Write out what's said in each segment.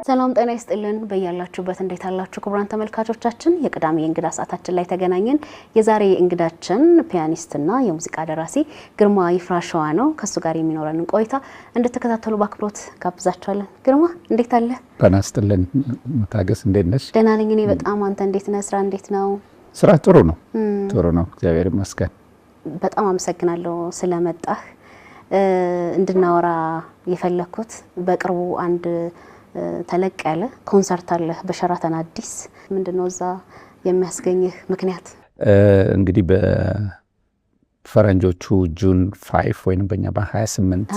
ሰላም ጤና ይስጥልን በያላችሁበት እንዴት አላችሁ ክቡራን ተመልካቾቻችን የቅዳሜ እንግዳ ሰዓታችን ላይ ተገናኘን የዛሬ እንግዳችን ፒያኒስትና የሙዚቃ ደራሲ ግርማ ይፍራሸዋ ነው ከሱ ጋር የሚኖረን ቆይታ እንድትከታተሉ በአክብሮት ጋብዛችኋለን ግርማ እንዴት አለ ጤና ይስጥልን መታገስ እንዴት ነሽ ደህና ነኝ እኔ በጣም አንተ እንዴት ነህ ስራ እንዴት ነው ስራ ጥሩ ነው እግዚአብሔር ይመስገን በጣም አመሰግናለሁ ስለመጣህ እንድናወራ የፈለኩት በቅርቡ አንድ ተለቅ ያለ ኮንሰርት አለ በሸራተን አዲስ ምንድነው እዛ የሚያስገኝህ ምክንያት እንግዲህ በፈረንጆቹ ጁን 5 ወይንም በእኛ በ28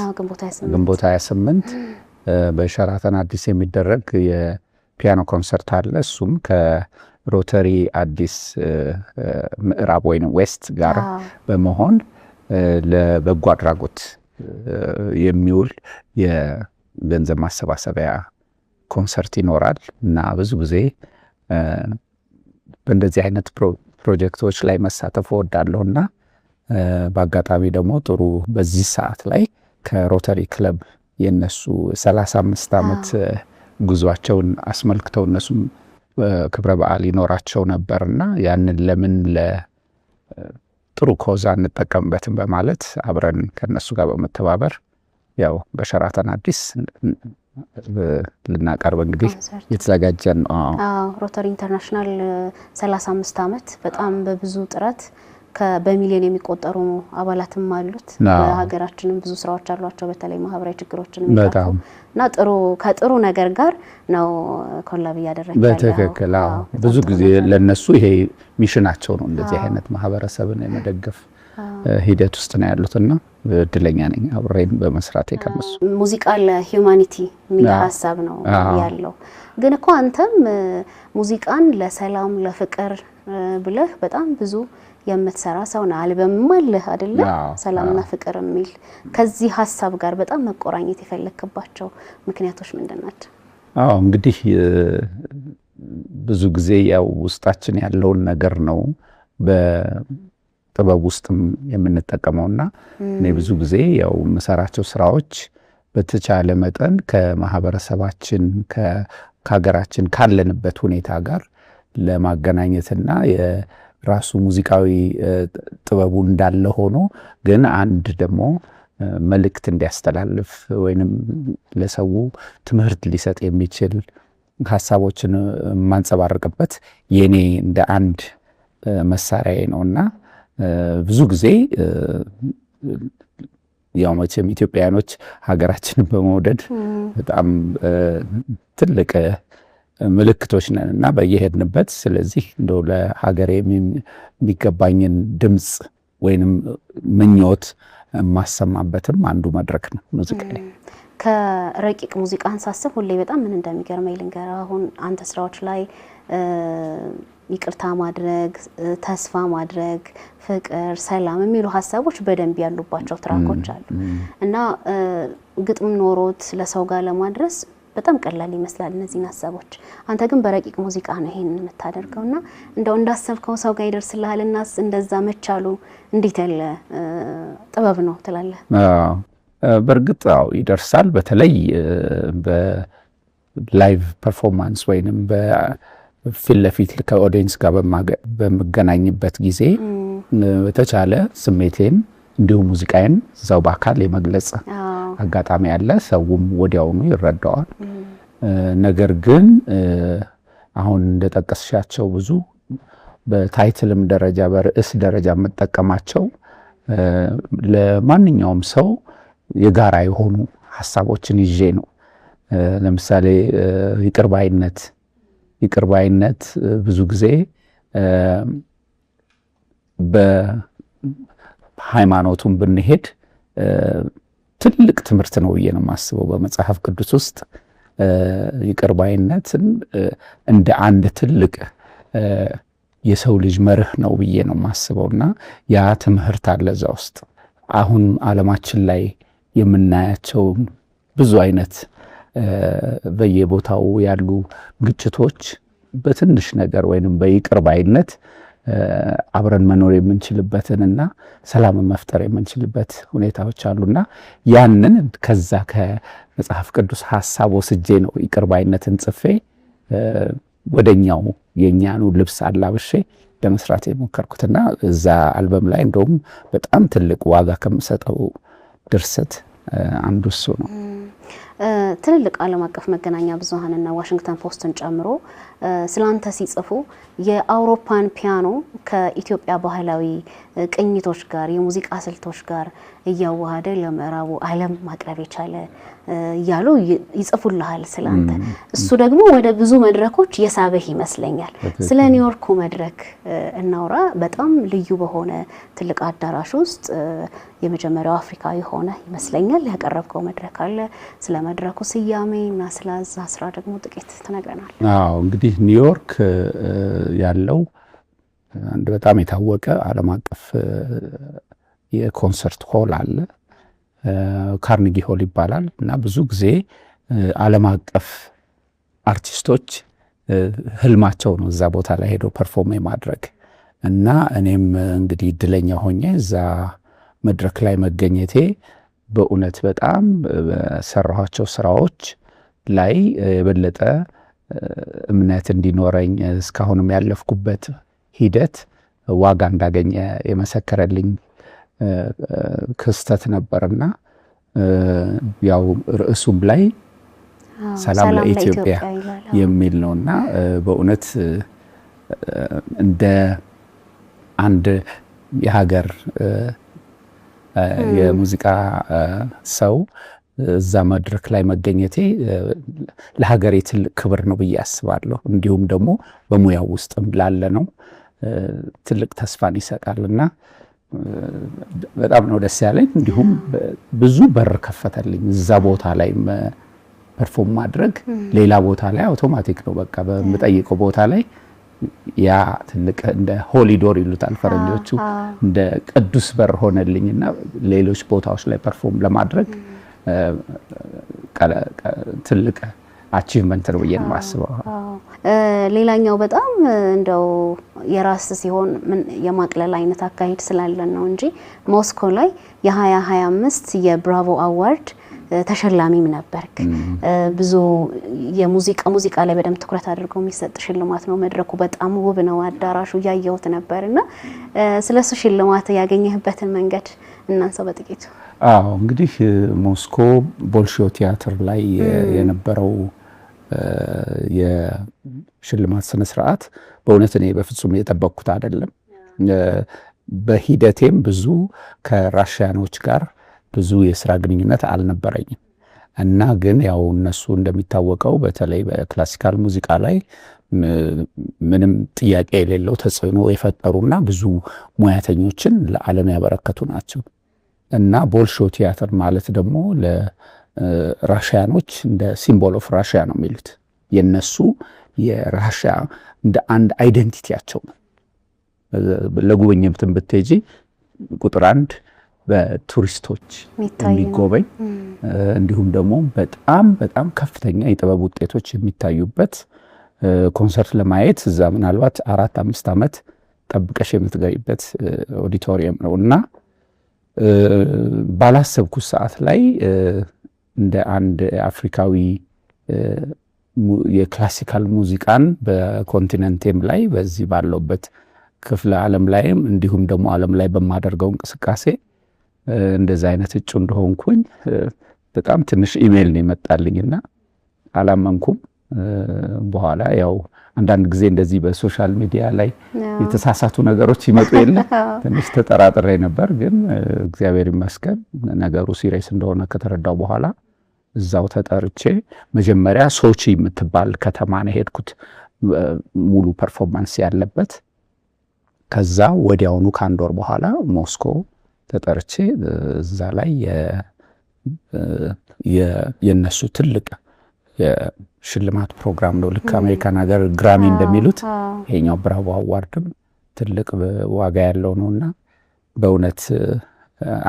ግንቦት 28 በሸራተን አዲስ የሚደረግ የፒያኖ ኮንሰርት አለ እሱም ከሮተሪ አዲስ ምዕራብ ወይንም ዌስት ጋር በመሆን ለበጎ አድራጎት የሚውል የገንዘብ ማሰባሰቢያ ኮንሰርት ይኖራል እና ብዙ ጊዜ በእንደዚህ አይነት ፕሮጀክቶች ላይ መሳተፍ ወዳለሁና በአጋጣሚ ደግሞ ጥሩ በዚህ ሰዓት ላይ ከሮተሪ ክለብ የነሱ 35 ዓመት ጉዟቸውን አስመልክተው እነሱም ክብረ በዓል ይኖራቸው ነበርና ያንን ለምን ለጥሩ ኮዛ እንጠቀምበትም በማለት አብረን ከነሱ ጋር በመተባበር ያው በሸራተን አዲስ ልናቀርብ እንግዲህ የተዘጋጀን ነው ሮተሪ ኢንተርናሽናል 35 ዓመት በጣም በብዙ ጥረት በሚሊዮን የሚቆጠሩ አባላትም አሉት በሀገራችንም ብዙ ስራዎች አሏቸው በተለይ ማህበራዊ ችግሮችን የሚያቀርቡ እና ከጥሩ ነገር ጋር ነው ኮላብ ያደረገው በትክክል ብዙ ጊዜ ለነሱ ይሄ ሚሽናቸው ነው እንደዚህ አይነት ማህበረሰብን የመደገፍ ሂደት ውስጥ ነው ያሉትና እድለኛ ነኝ አብሬን በመስራቴ ከነሱ ሙዚቃ ለሂዩማኒቲ የሚል ሐሳብ ነው ያለው ግን እኮ አንተም ሙዚቃን ለሰላም ለፍቅር ብለህ በጣም ብዙ የምትሰራ ሰው ነህ አልበምም አለህ አይደለ ሰላምና ፍቅር የሚል ከዚህ ሐሳብ ጋር በጣም መቆራኘት የፈለክባቸው ምክንያቶች ምንድናቸው እንግዲህ ብዙ ጊዜ ያው ውስጣችን ያለውን ነገር ነው በጥበብ ውስጥም የምንጠቀመውና እኔ ብዙ ጊዜ ያው መሰራቸው ስራዎች በተቻለ መጠን ከማህበረሰባችን ከሀገራችን ካለንበት ሁኔታ ጋር ለማገናኘትና ራሱ ሙዚቃዊ ጥበቡ እንዳለ ሆኖ ግን አንድ ደግሞ መልእክት እንዲያስተላልፍ ወይንም ለሰው ትምህርት ሊሰጥ የሚችል ሐሳቦችን ማንጸባረቅበት የኔ እንደ አንድ መሳሪያዬ ነውና ብዙ ጊዜ ያው መቼም ኢትዮጵያኖች ሀገራችንን በመውደድ በጣም ትልቅ ምልክቶች ነንና በየሄድንበት ስለዚህ እንደው ለሀገሬ የሚገባኝን ድምጽ ወይንም ምኞት ማሰማበትም አንዱ መድረክ ነው ሙዚቃ ላይ ከረቂቅ ሙዚቃን ሳስብ ሁሌ በጣም ምን እንደሚገርመኝ ልንገር አሁን አንተ ስራዎች ላይ ይቅርታ ማድረግ ተስፋ ማድረግ ፍቅር ሰላም የሚሉ ሐሳቦች በደንብ ያሉባቸው ትራኮች አሉ እና ግጥም ኖሮት ለሰው ጋር ለማድረስ በጣም ቀላል ይመስላል እነዚህን ሐሳቦች አንተ ግን በረቂቅ ሙዚቃ ነው ይሄን የምታደርገውና እንደው እንዳሰብከው ሰው ጋር ይደርስልሃልና እንደዛ መቻሉ እንዴት ያለ ጥበብ ነው ትላለህ በርግጥ ይደርሳል በተለይ በላይቭ ፐርፎርማንስ ወይንም በፊት ለፊት ከኦዲየንስ ጋር በመገናኝበት ጊዜ በተቻለ ስሜቴን እንዲሁም ሙዚቃዬን እዛው በአካል የመግለጽ አጋጣሚ ያለ ሰውም ወዲያውኑ ይረዳዋል ነገር ግን አሁን እንደጠቀስሻቸው ብዙ በታይትልም ደረጃ በርዕስ ደረጃ መጠቀማቸው ለማንኛውም ሰው የጋራ የሆኑ ሐሳቦችን ይዤ ነው ለምሳሌ ይቅርባይነት ብዙ ጊዜ በሃይማኖቱም ብንሄድ ትልቅ ትምህርት ነው ብዬ ነው የማስበው በመጽሐፍ ቅዱስ ውስጥ ይቅርባይነትን እንደ አንድ ትልቅ የሰው ልጅ መርህ ነው ብዬ ነው የማስበውና ያ ትምህርት አለ እዛ ውስጥ አሁን ዓለማችን ላይ የምናያቸው ብዙ አይነት በየቦታው ያሉ ግጭቶች በትንሽ ነገር ወይንም በይቅርባይነት አብረን መኖር የምንችልበትንና ሰላምን መፍጠር የምንችልበት ሁኔታዎች አሉና ያንን ከዛ ከመጽሐፍ ቅዱስ ሐሳብ ወስጄ ነው ይቅር ባይነትን ጽፌ ወደኛው የኛኑ ልብስ አላብሼ ለመስራት የሞከርኩትና እዛ አልበም ላይ እንደውም በጣም ትልቅ ዋጋ ከምሰጠው ድርሰት አንዱ እሱ ነው። ትልልቅ ዓለም አቀፍ መገናኛ ብዙሃንና ዋሽንግተን ፖስትን ጨምሮ ስላንተ ሲጽፉ የአውሮፓን ፒያኖ ከኢትዮጵያ ባህላዊ ቅኝቶች ጋር የሙዚቃ ስልቶች ጋር እያዋሃደ ለምዕራቡ ዓለም ማቅረብ የቻለ እያሉ ይጽፉልሃል ስላንተ። እሱ ደግሞ ወደ ብዙ መድረኮች የሳበህ ይመስለኛል። ስለ ኒውዮርኩ መድረክ እናውራ። በጣም ልዩ በሆነ ትልቅ አዳራሽ ውስጥ የመጀመሪያው አፍሪካዊ ሆነ ይመስለኛል ያቀረብከው መድረክ አለ። ስለ መድረኩ ስያሜ እና ስለዛ ስራ ደግሞ ጥቂት ትነግረናል? አዎ እንግዲህ ኒውዮርክ ያለው አንድ በጣም የታወቀ ዓለም አቀፍ የኮንሰርት ሆል አለ። ካርኒጊ ሆል ይባላል እና ብዙ ጊዜ ዓለም አቀፍ አርቲስቶች ህልማቸው ነው እዛ ቦታ ላይ ሄደው ፐርፎርም ማድረግ እና እኔም እንግዲህ እድለኛ ሆኜ እዛ መድረክ ላይ መገኘቴ በእውነት በጣም በሰራኋቸው ስራዎች ላይ የበለጠ እምነት እንዲኖረኝ እስካሁንም ያለፍኩበት ሂደት ዋጋ እንዳገኘ የመሰከረልኝ ክስተት ነበርና ያው ርዕሱም ላይ ሰላም ለኢትዮጵያ የሚል ነውና በእውነት እንደ አንድ የሀገር የሙዚቃ ሰው እዛ መድረክ ላይ መገኘቴ ለሀገሬ ትልቅ ክብር ነው ብዬ አስባለሁ። እንዲሁም ደግሞ በሙያው ውስጥም ላለ ነው ትልቅ ተስፋን ይሰጣልና በጣም ነው ደስ ያለኝ። እንዲሁም ብዙ በር ከፈተልኝ። እዛ ቦታ ላይ ፐርፎርም ማድረግ ሌላ ቦታ ላይ አውቶማቲክ ነው። በቃ በምጠይቀው ቦታ ላይ ያ ትልቅ እንደ ሆሊዶር ይሉታል ፈረንጆቹ፣ እንደ ቅዱስ በር ሆነልኝና ሌሎች ቦታዎች ላይ ፐርፎርም ለማድረግ ትልቅ አቺቭመንት ነው ብዬ ነው የማስበው። ሌላኛው በጣም እንደው የራስ ሲሆን የማቅለል አይነት አካሄድ ስላለን ነው እንጂ ሞስኮ ላይ የ2025 የብራቮ አዋርድ ተሸላሚም ነበርክ። ብዙ ሙዚቃ ላይ በደንብ ትኩረት አድርገው የሚሰጥ ሽልማት ነው። መድረኩ በጣም ውብ ነው። አዳራሹ ያየሁት ነበርና ስለሱ ሽልማት ያገኘህበትን መንገድ እናንሳው በጥቂቱ። አዎ እንግዲህ ሞስኮ ቦልሾይ ቲያትር ላይ የነበረው የሽልማት ስነ ስርዓት በእውነት እኔ በፍጹም የጠበቅኩት አይደለም። በሂደቴም ብዙ ከራሽያኖች ጋር ብዙ የስራ ግንኙነት አልነበረኝም እና ግን ያው እነሱ እንደሚታወቀው በተለይ በክላሲካል ሙዚቃ ላይ ምንም ጥያቄ የሌለው ተጽዕኖ የፈጠሩና ብዙ ሙያተኞችን ለዓለም ያበረከቱ ናቸው እና ቦልሾይ ቲያትር ማለት ደግሞ ለራሽያኖች እንደ ሲምቦል ኦፍ ራሽያ ነው የሚሉት። የነሱ የራሽያ እንደ አንድ አይደንቲቲያቸው ነው። ለጉብኝትም ብትሄጂ ቁጥር አንድ በቱሪስቶች የሚጎበኝ እንዲሁም ደግሞ በጣም በጣም ከፍተኛ የጥበብ ውጤቶች የሚታዩበት ኮንሰርት ለማየት እዛ ምናልባት 4-5 ዓመት ጠብቀሽ የምትገቢበት ኦዲቶሪየም ነው እና ባላሰብኩት ሰዓት ላይ እንደ አንድ አፍሪካዊ የክላሲካል ሙዚቃን በኮንቲኔንቴም ላይ በዚህ ባለውበት ክፍለ ዓለም ላይም እንዲሁም ደግሞ ዓለም ላይ በማደርገው እንቅስቃሴ እንደዛ አይነት እጩ እንደሆንኩኝ በጣም ትንሽ ኢሜል ነው የመጣልኝና አላመንኩም። በኋላ ያው አንዳንድ ጊዜ እንደዚህ በሶሻል ሚዲያ ላይ የተሳሳቱ ነገሮች ይመጡ የለ ትንሽ ተጠራጥሬ ነበር። ግን እግዚአብሔር ይመስገን ነገሩ ሲሪየስ እንደሆነ ከተረዳው በኋላ እዛው ተጠርቼ መጀመሪያ ሶቺ የምትባል ከተማ ነው ሄድኩት፣ ሙሉ ፐርፎርማንስ ያለበት። ከዛ ወዲያውኑ ከአንድ ወር በኋላ ሞስኮ ተጠርቼ እዛ ላይ የነሱ ትልቅ የሽልማት ፕሮግራም ነው። ልክ አሜሪካን ሀገር ግራሚ እንደሚሉት ይሄኛው ብራቮ አዋርድም ትልቅ ዋጋ ያለው ነውና በእውነት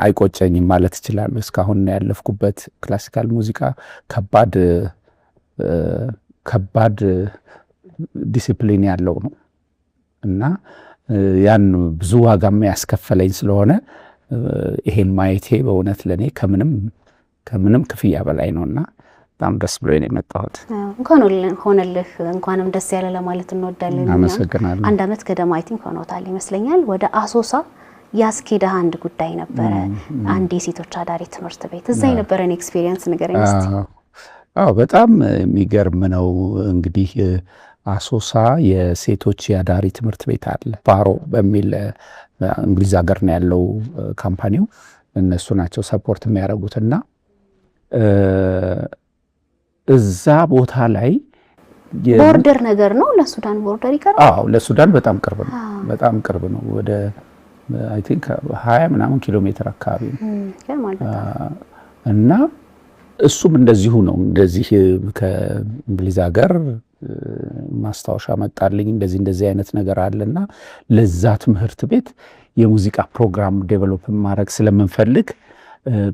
አይቆጨኝም ማለት እችላለሁ። እስካሁን ያለፍኩበት ክላሲካል ሙዚቃ ከባድ ዲሲፕሊን ያለው ነው እና ያን ብዙ ዋጋም ያስከፈለኝ ስለሆነ ይሄን ማየቴ በእውነት ለኔ ከምንም ክፍያ በላይ ነውና በጣም ደስ ብሎኝ ነው የመጣሁት። እንኳን ሆነልህ እንኳንም ደስ ያለ ለማለት እንወዳለን። አመሰግናለሁ። አንድ አመት ገደማ አይ ቲንክ ሆኖታል ይመስለኛል። ወደ አሶሳ ያስኬደህ አንድ ጉዳይ ነበረ፣ አንድ የሴቶች አዳሪ ትምህርት ቤት። እዛ የነበረን ኤክስፒሪየንስ ንገረኝ እስቲ። አዎ በጣም የሚገርም ነው። እንግዲህ አሶሳ የሴቶች የአዳሪ ትምህርት ቤት አለ። ፓሮ በሚል እንግሊዝ ሀገር ነው ያለው ካምፓኒው። እነሱ ናቸው ሰፖርት የሚያደርጉትና እዛ ቦታ ላይ ቦርደር ነገር ነው፣ ለሱዳን ቦርደር ይቀርባል። አዎ ለሱዳን በጣም ቅርብ ነው፣ በጣም ቅርብ ነው። ወደ አይ ቲንክ 20 ምናምን ኪሎ ሜትር አካባቢ ነው እና እሱም እንደዚሁ ነው። እንደዚህ ከእንግሊዝ ሀገር ማስታወሻ መጣልኝ፣ እንደዚህ አይነት ነገር አለና ለዛ ትምህርት ቤት የሙዚቃ ፕሮግራም ዴቨሎፕ ማድረግ ስለምንፈልግ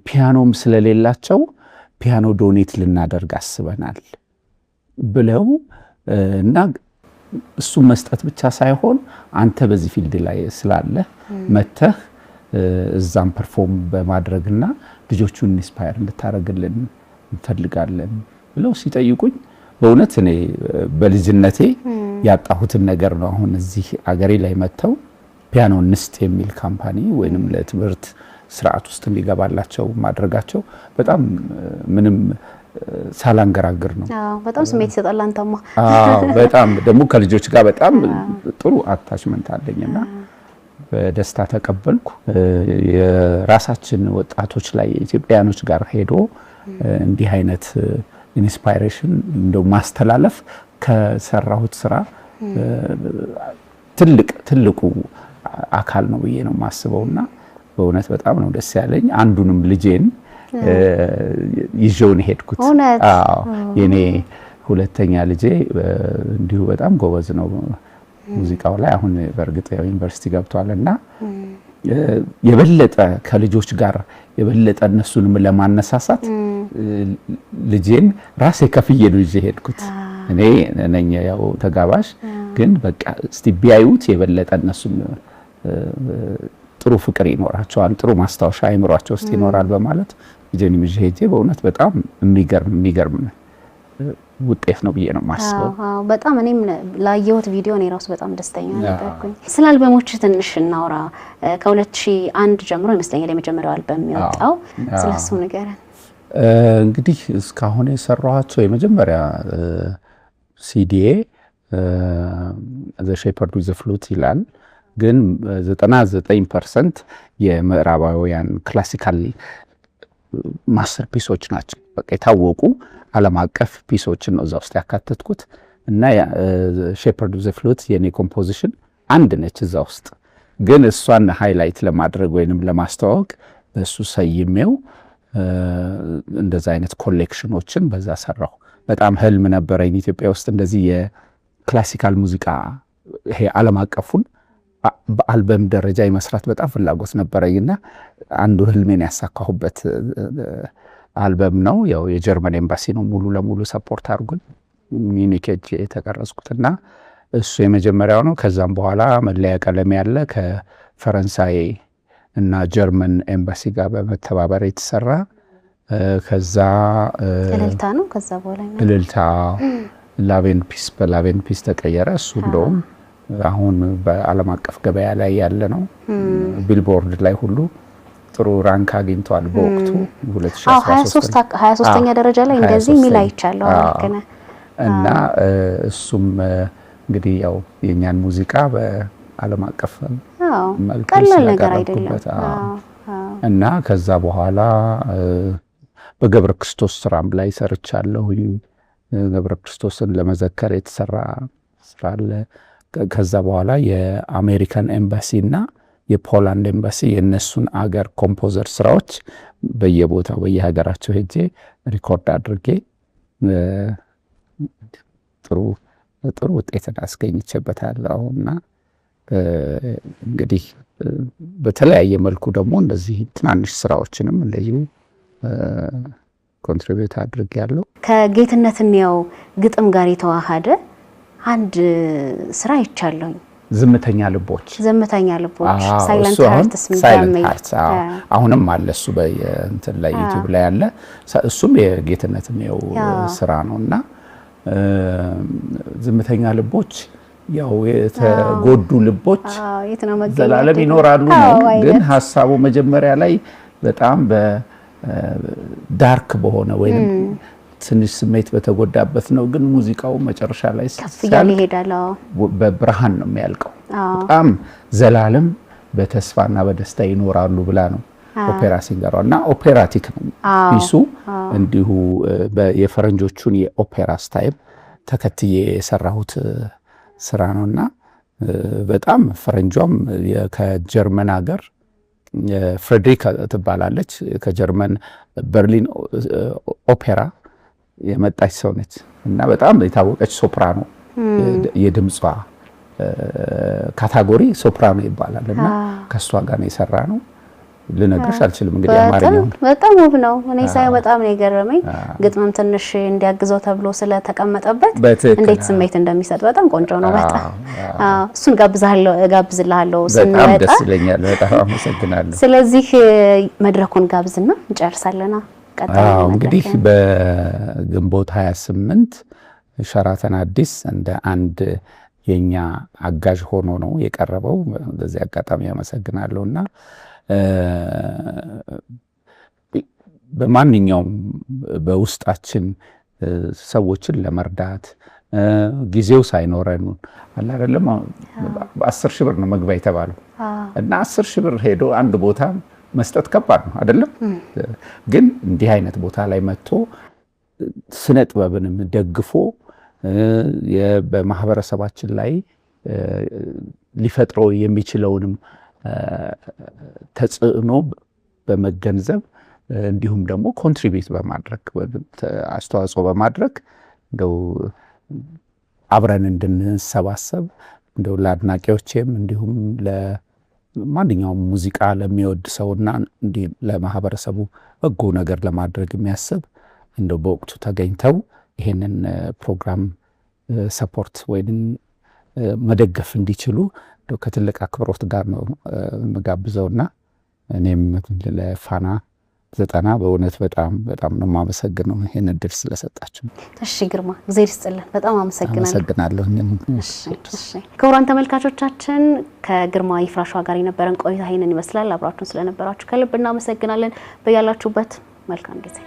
ፒያኖም ስለሌላቸው ፒያኖ ዶኔት ልናደርግ አስበናል ብለው እና እሱም መስጠት ብቻ ሳይሆን አንተ በዚህ ፊልድ ላይ ስላለ መተህ እዛም ፐርፎርም በማድረግና ልጆቹን ኢንስፓየር እንድታደርግልን እንፈልጋለን ብለው ሲጠይቁኝ በእውነት እኔ በልጅነቴ ያጣሁትን ነገር ነው አሁን እዚህ አገሬ ላይ መተው ፒያኖ ንስት የሚል ካምፓኒ ወይንም ለትምህርት ስርዓት ውስጥ እንዲገባላቸው ማድረጋቸው በጣም ምንም ሳላንገራግር ነው። በጣም ስሜት ይሰጣል። አንተማ በጣም ደግሞ ከልጆች ጋር በጣም ጥሩ አታችመንት አለኝና በደስታ ተቀበልኩ። የራሳችን ወጣቶች ላይ ኢትዮጵያኖች ጋር ሄዶ እንዲህ አይነት ኢንስፓይሬሽን እንደው ማስተላለፍ ከሰራሁት ስራ ትልቁ አካል ነው ብዬ ነው የማስበውና በእውነት በጣም ነው ደስ ያለኝ። አንዱንም ልጄን ይዤውን ሄድኩት። የኔ ሁለተኛ ልጄ እንዲሁ በጣም ጎበዝ ነው ሙዚቃው ላይ። አሁን በእርግጥ ዩኒቨርሲቲ ገብቷልና የበለጠ ከልጆች ጋር የበለጠ እነሱንም ለማነሳሳት ልጄን ራሴ ከፍዬ ነው ይዤ ሄድኩት። እኔ ነኝ ያው ተጋባዥ፣ ግን በቃ እስቲ ቢያዩት የበለጠ እነሱም ጥሩ ፍቅር ይኖራቸዋል፣ ጥሩ ማስታወሻ አይምሯቸው ውስጥ ይኖራል በማለት ልጄን ይዤ ሄጄ በእውነት በጣም የሚገርም ውጤት ነው ብዬ ነው የማስበው። በጣም እኔም ላየሁት ቪዲዮ እኔ ራሱ በጣም ደስተኛ ነበርኩኝ። ስለ አልበሞች ትንሽ እናውራ። ከ2001 ጀምሮ ይመስለኛል የመጀመሪያው አልበም የወጣው፣ ስለሱ ንገረን። እንግዲህ እስካሁን የሰራኋቸው የመጀመሪያ ሲዲኤ ዘ ሼፐርድ ዊዝ ዘ ፍሉት ይላል። ግን 99% የምዕራባውያን ክላሲካል ማስተርፒሶች ናቸው። በቃ የታወቁ ዓለም አቀፍ ፒሶችን ነው እዛ ውስጥ ያካተትኩት እና ሼፐርድ ዊዝ ዘ ፍሉት የኔ ኮምፖዚሽን አንድ ነች እዛ ውስጥ። ግን እሷን ሃይላይት ለማድረግ ወይንም ለማስተዋወቅ በሱ ሰይሜው እንደዛ አይነት ኮሌክሽኖችን በዛ ሰራሁ። በጣም ህልም ነበረኝ ኢትዮጵያ ውስጥ እንደዚህ የክላሲካል ሙዚቃ ይሄ ዓለም አቀፉን በአልበም ደረጃ የመስራት በጣም ፍላጎት ነበረኝና አንዱ ህልሜን ያሳካሁበት አልበም ነው። ያው የጀርመን ኤምባሲ ነው ሙሉ ለሙሉ ሰፖርት አድርጎኝ ሚኒክ ሄጄ የተቀረጽኩትና እሱ የመጀመሪያው ነው። ከዛም በኋላ መለያ ቀለም ያለ ከፈረንሳይ እና ጀርመን ኤምባሲ ጋር በመተባበር የተሰራ ከዛ እልልታ ነው። ከዛ በኋላ እልልታ ላቬን ፒስ በላቬን ፒስ ተቀየረ። እሱ እንደውም አሁን በዓለም አቀፍ ገበያ ላይ ያለ ነው። ቢልቦርድ ላይ ሁሉ ጥሩ ራንክ አግኝቷል በወቅቱ 23ኛ ደረጃ ላይ እንደዚህ ሚል አይቻለሁ እና እሱም እንግዲህ ያው የኛን ሙዚቃ በዓለም አቀፍ ቀላል ነገር አይደለም እና ከዛ በኋላ በገብረ ክርስቶስ ስራም ላይ ሰርቻለሁ። ገብረ ክርስቶስን ለመዘከር የተሰራ ስራ አለ። ከዛ በኋላ የአሜሪካን ኤምባሲ እና የፖላንድ ኤምባሲ የነሱን አገር ኮምፖዘር ስራዎች በየቦታው በየሀገራቸው ሄጄ ሪኮርድ አድርጌ ጥሩ ውጤትን አስገኝቼበታለሁ እና እንግዲህ በተለያየ መልኩ ደግሞ እንደዚህ ትናንሽ ስራዎችንም እንደዚሁ ኮንትሪቢዩት አድርጌያለሁ። ከጌትነት እንየው ግጥም ጋር የተዋሃደ አንድ ስራ አይቻለሁ። ዝምተኛ ልቦች ሳይለንት ሃርትስ አሁንም አለ እሱ በእንትን ላይ ዩቲዩብ ላይ አለ። እሱም የጌትነት ነው ስራ ነውና ዝምተኛ ልቦች ያው የተጎዱ ልቦች ዘላለም ይኖራሉ ነው። ግን ሐሳቡ መጀመሪያ ላይ በጣም በዳርክ በሆነ ወይንም ትንሽ ስሜት በተጎዳበት ነው። ግን ሙዚቃው መጨረሻ ላይ በብርሃን ነው የሚያልቀው። በጣም ዘላለም በተስፋና በደስታ ይኖራሉ ብላ ነው ኦፔራ ሲንገሯና ኦፔራቲክ ነው ፒሱ። እንዲሁ የፈረንጆቹን የኦፔራ ስታይል ተከትዬ የሰራሁት ስራ ነውና በጣም ፈረንጇም ከጀርመን ሀገር ፍሬድሪክ ትባላለች። ከጀርመን በርሊን ኦፔራ የመጣች ሰው ነች እና በጣም የታወቀች ሶፕራኖ የድምጿ ካታጎሪ ሶፕራኖ ይባላልና ከሷ ጋር ነው የሰራ ነው። ልነግርሽ አልችልም እንግዲህ አማርኛው በጣም ውብ ነው። እኔ ሳይው በጣም ነው የገረመኝ። ግጥምም ትንሽ እንዲያግዘው ተብሎ ስለተቀመጠበት እንዴት ስሜት እንደሚሰጥ በጣም ቆንጆ ነው። በጣም እሱን ጋብዝልሃለሁ ስንወጣ። በጣም ደስ ይለኛል። በጣም አመሰግናለሁ። ስለዚህ መድረኩን ጋብዝና እንጨርሳለና ቀጣይ እንግዲህ በግንቦት 28 ሸራተን አዲስ እንደ አንድ የኛ አጋዥ ሆኖ ነው የቀረበው። በዚህ አጋጣሚ አመሰግናለሁና በማንኛውም በውስጣችን ሰዎችን ለመርዳት ጊዜው ሳይኖረን አለ አይደለም 10 ሺህ ብር ነው መግቢያ የተባለው እና 10 ሺህ ብር ሄዶ አንድ ቦታ መስጠት ከባድ ነው አይደለም። ግን እንዲህ አይነት ቦታ ላይ መጥቶ ስነ ጥበብንም ደግፎ በማህበረሰባችን ላይ ሊፈጥረው የሚችለውንም ተጽዕኖ በመገንዘብ እንዲሁም ደግሞ ኮንትሪቢዩት በማድረግ አስተዋጽኦ በማድረግ እንደው አብረን እንድንሰባሰብ እንደው ለአድናቂዎቼም እንዲሁም ለማንኛውም ሙዚቃ ለሚወድ ሰውና እንዲህ ለማህበረሰቡ በጎ ነገር ለማድረግ የሚያስብ እንደው በወቅቱ ተገኝተው ይሄንን ፕሮግራም ሰፖርት ወይም መደገፍ እንዲችሉ ከትልቅ አክብሮት ጋር ነው መጋብዘውና እኔም ለፋና 90 በእውነት በጣም በጣም ነው የማመሰግነው ይሄን እድል ስለሰጣችሁ። እሺ ግርማ እግዚአብሔር ይስጥልን። በጣም አመሰግናለሁ። እሺ ክቡራን ተመልካቾቻችን ከግርማ ይፍራሸዋ ጋር የነበረን ቆይታ ይሄንን ይመስላል። አብራችሁን ስለነበራችሁ ከልብ እናመሰግናለን። በያላችሁበት መልካም ጊዜ